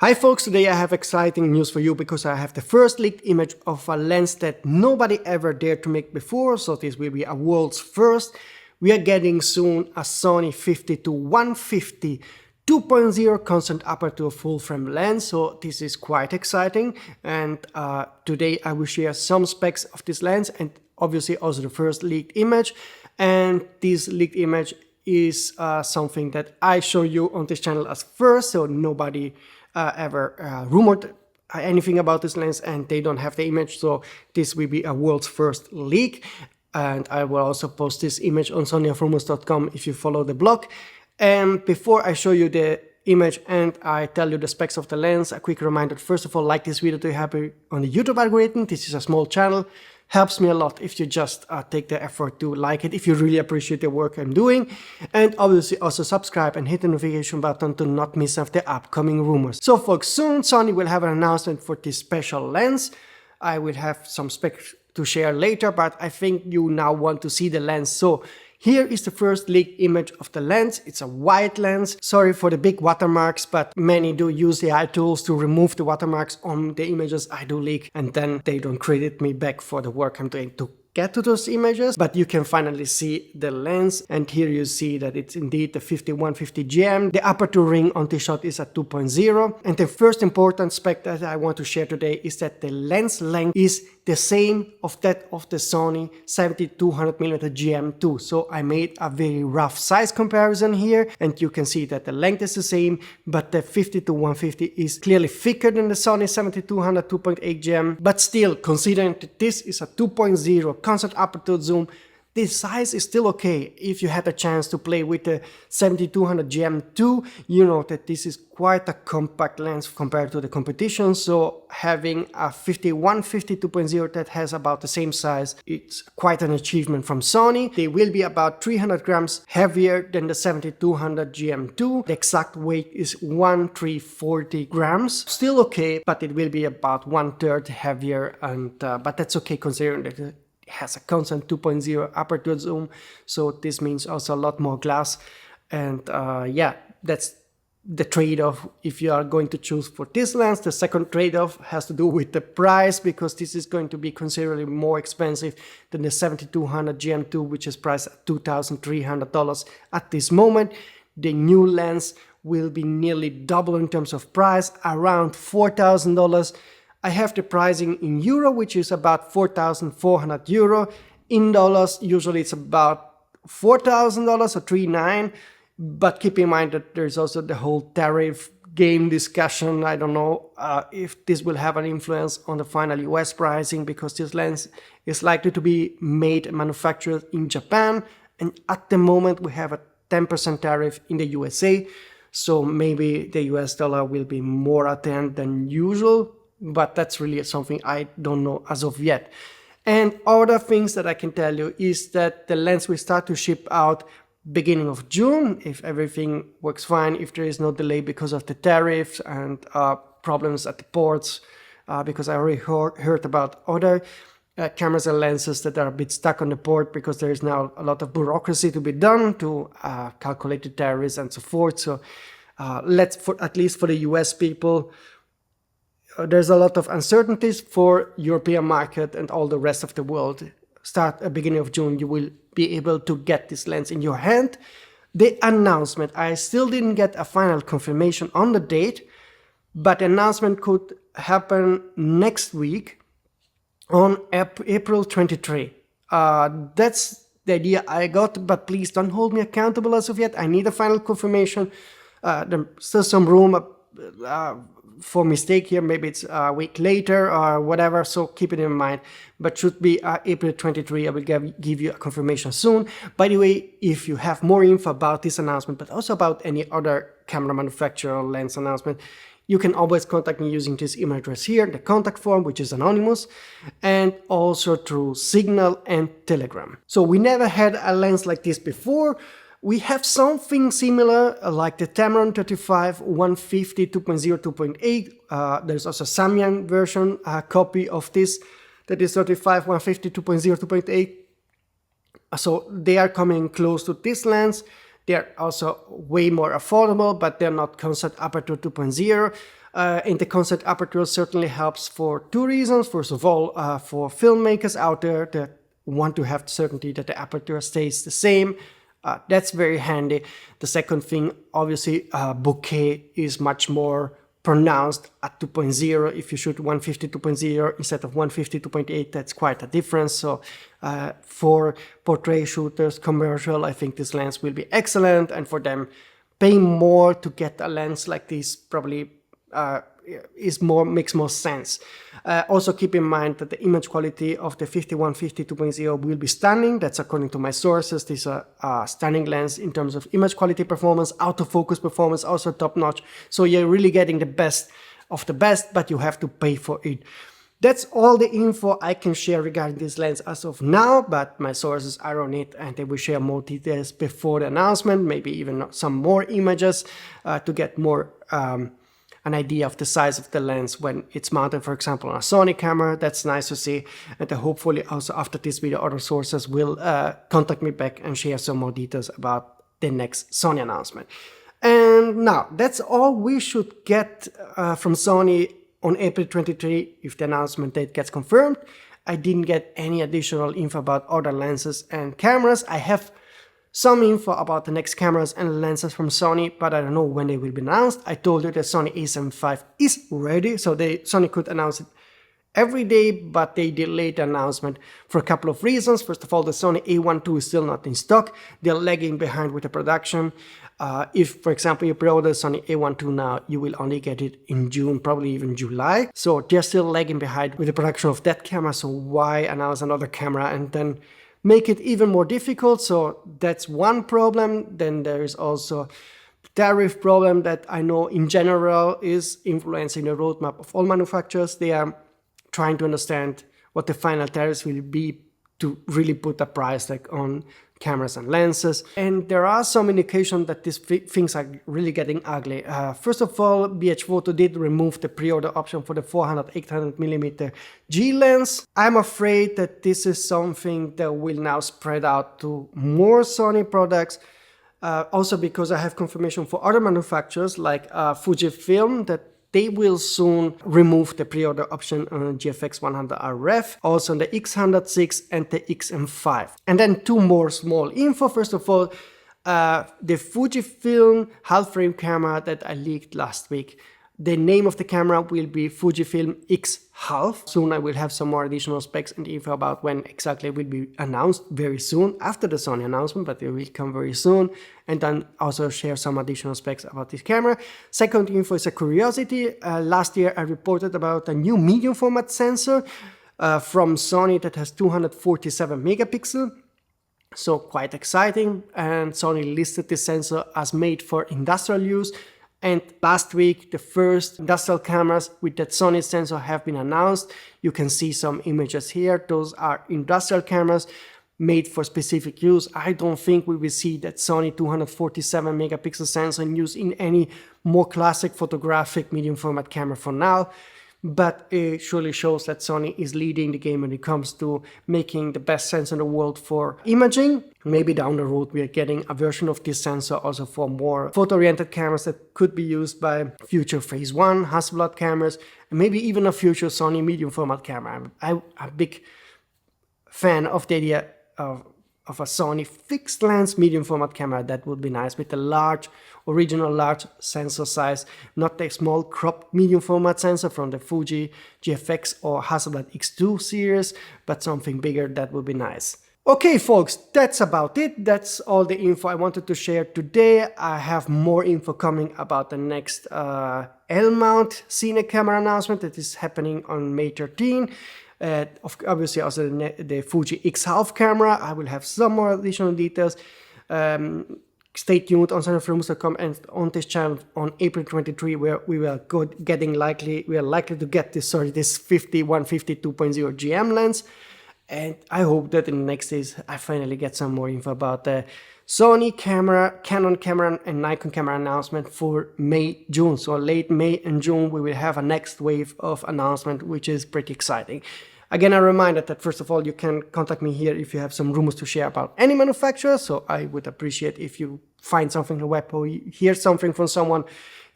Hi folks, today I have exciting news for you because I have the first leaked image of a lens that nobody ever dared to make before, so this will be a world's first. We are getting soon a Sony 50-150 2.0 constant aperture full frame lens, so this is quite exciting. And today I will share some specs of this lens and obviously also the first leaked image. And this leaked image is something that I show you on this channel as first, so nobody ever rumored anything about this lens and they don't have the image, so this will be a world's first leak. And I will also post this image on sonyalpha if you follow the blog. And before I show you the image and I tell you the specs of the lens, a quick reminder: first of all, like this video to help you on the YouTube algorithm. This is a small channel, helps me a lot if you just take the effort to like it, if you really appreciate the work I'm doing. And obviously also subscribe and hit the notification button to not miss out the upcoming rumors. So folks, soon Sony will have an announcement for this special lens. I will have some specs to share later, but I think you now want to see the lens. So here is the first leaked image of the lens. It's a white lens. Sorry for the big watermarks, but many do use the AI tools to remove the watermarks on the images I do leak, and then they don't credit me back for the work I'm doing to get to those images. But you can finally see the lens, and here you see that it's indeed the 50-150 GM. The aperture ring on this shot is at 2.0, and the first important spec that I want to share today is that the lens length is the same of that of the Sony 70-200mm GM2. So I made a very rough size comparison here, and you can see that the length is the same, but the 50-150 is clearly thicker than the Sony 70-200 2.8 GM. But still, considering that this is a 2.0 constant aperture zoom, this size is still okay. If you had a chance to play with the 70-200 GM2, you know that this is quite a compact lens compared to the competition. So having a 50-150 2.0 that has about the same size, it's quite an achievement from Sony. They will be about 300 grams heavier than the 70-200 GM2. The exact weight is 1340 grams. Still okay, but it will be about 1/3 heavier, and but that's okay considering that has a constant 2.0 aperture zoom, so this means also a lot more glass. And yeah, that's the trade-off if you are going to choose for this lens. The second trade-off has to do with the price, because this is going to be considerably more expensive than the 70-200 GM2, which is priced at $2,300 at this moment. The new lens will be nearly double in terms of price, around $4,000. I have the pricing in euro, which is about 4,400 euro. In dollars, usually it's about $4,000 or 3,900. But keep in mind that there's also the whole tariff game discussion. I don't know if this will have an influence on the final US pricing, because this lens is likely to be made and manufactured in Japan. And at the moment, we have a 10% tariff in the USA. So maybe the US dollar will be more at the end than usual. But that's really something I don't know as of yet. And other things that I can tell you is that the lens will start to ship out beginning of June, if everything works fine, if there is no delay because of the tariffs and problems at the ports, because I already heard about other cameras and lenses that are a bit stuck on the port because there is now a lot of bureaucracy to be done to calculate the tariffs and so forth. So at least for the US people, there's a lot of uncertainties. For European market and all the rest of the world, start at beginning of June, you will be able to get this lens in your hand. The announcement, I still didn't get a final confirmation on the date, but the announcement could happen next week on April 23. That's the idea I got, but please don't hold me accountable as of yet. I need a final confirmation. There's still some room for mistake here, maybe it's a week later or whatever, so keep it in mind. But should be April 23. I will give you a confirmation soon. By the way, if you have more info about this announcement, but also about any other camera manufacturer or lens announcement, you can always contact me using this email address here, the contact form, which is anonymous, and also through Signal and Telegram. So we never had a lens like this before. We have something similar like the Tamron 35-150 2.0 2.8. There's also a Samyang version copy of this that is 35-150 2.0 2.8. So they are coming close to this lens. They're also way more affordable, but they're not concept aperture 2.0. And the concept aperture certainly helps for two reasons. First of all, for filmmakers out there that want to have certainty that the aperture stays the same, that's very handy. The second thing, obviously, bokeh is much more pronounced at 2.0. If you shoot 150 2.0 instead of 150 2.8, that's quite a difference. So for portrait shooters, commercial, I think this lens will be excellent. And for them, paying more to get a lens like this probably makes more sense. Also keep in mind that the image quality of the 5150 2.0 will be stunning. That's according to my sources. This is a stunning lens in terms of image quality performance, autofocus performance, also top notch. So you're really getting the best of the best, but you have to pay for it. That's all the info I can share regarding this lens as of now, but my sources are on it and they will share more details before the announcement, maybe even some more images to get more an idea of the size of the lens when it's mounted, for example, on a Sony camera. That's nice to see. And hopefully also after this video, other sources will contact me back and share some more details about the next Sony announcement. And now, that's all we should get from Sony on April 23 if the announcement date gets confirmed. I didn't get any additional info about other lenses and cameras. I have some info about the next cameras and lenses from Sony, but I don't know when they will be announced. I told you that Sony a7 IV is ready, so Sony could announce it every day, but they delayed the announcement for a couple of reasons. First of all, the Sony a1 II is still not in stock. They're lagging behind with the production. If, for example, you pre-order Sony a1 II now, you will only get it in June, probably even July. So they're still lagging behind with the production of that camera, so why announce another camera and then make it even more difficult? So that's one problem. Then there is also the tariff problem that I know in general is influencing the roadmap of all manufacturers. They are trying to understand what the final tariffs will be to really put a price tag on cameras and lenses. And there are some indications that these things are really getting ugly. First of all, BH Photo did remove the pre-order option for the 400-800mm G lens. I'm afraid that this is something that will now spread out to more Sony products. Also because I have confirmation for other manufacturers like Fujifilm that they will soon remove the pre-order option on GFX 100R Ref, also on the X100VI and the XM5. And then two more small info. First of all, the Fujifilm half-frame camera that I leaked last week. The name of the camera will be Fujifilm X Half. Soon I will have some more additional specs and info about when exactly it will be announced very soon after the Sony announcement, but it will come very soon. And then also share some additional specs about this camera. Second info is a curiosity. Last year I reported about a new medium format sensor from Sony that has 247 megapixels. So quite exciting. And Sony listed this sensor as made for industrial use. And last week, the first industrial cameras with that Sony sensor have been announced. You can see some images here. Those are industrial cameras made for specific use. I don't think we will see that Sony 247 megapixel sensor in use in any more classic photographic medium format camera for now. But it surely shows that Sony is leading the game when it comes to making the best sensor in the world for imaging. Maybe down the road we are getting a version of this sensor also for more photo-oriented cameras that could be used by future Phase 1 Hasselblad cameras, and maybe even a future Sony medium format camera. I'm a big fan of the idea of a Sony fixed lens medium format camera. That would be nice with the original large sensor size, not the small cropped medium format sensor from the Fuji GFX or Hasselblad X2 series, but something bigger. That would be nice. Okay folks, that's about it. That's all the info I wanted to share today. I have more info coming about the next L-mount Cine camera announcement that is happening on May 13. Obviously also the Fuji X-Half camera. I will have some more additional details. Stay tuned on sonyfilms.com and on this channel on April 23, where we are likely to get this 150 2.0 GM lens. And I hope that in the next days I finally get some more info about the Sony camera, Canon camera and Nikon camera announcement for May, June. So late May and June we will have a next wave of announcement, which is pretty exciting. Again, a reminder that first of all, you can contact me here if you have some rumors to share about any manufacturer. So I would appreciate if you find something on the web or you hear something from someone,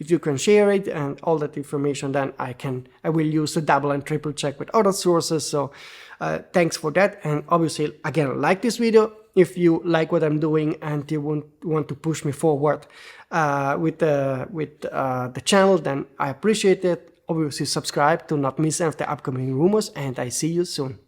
if you can share it and all that information, then I will use the double and triple check with other sources. So thanks for that. And obviously, again, like this video if you like what I'm doing and you want to push me forward with the channel, then I appreciate it. Obviously, subscribe to not miss any of the upcoming rumors, and I see you soon.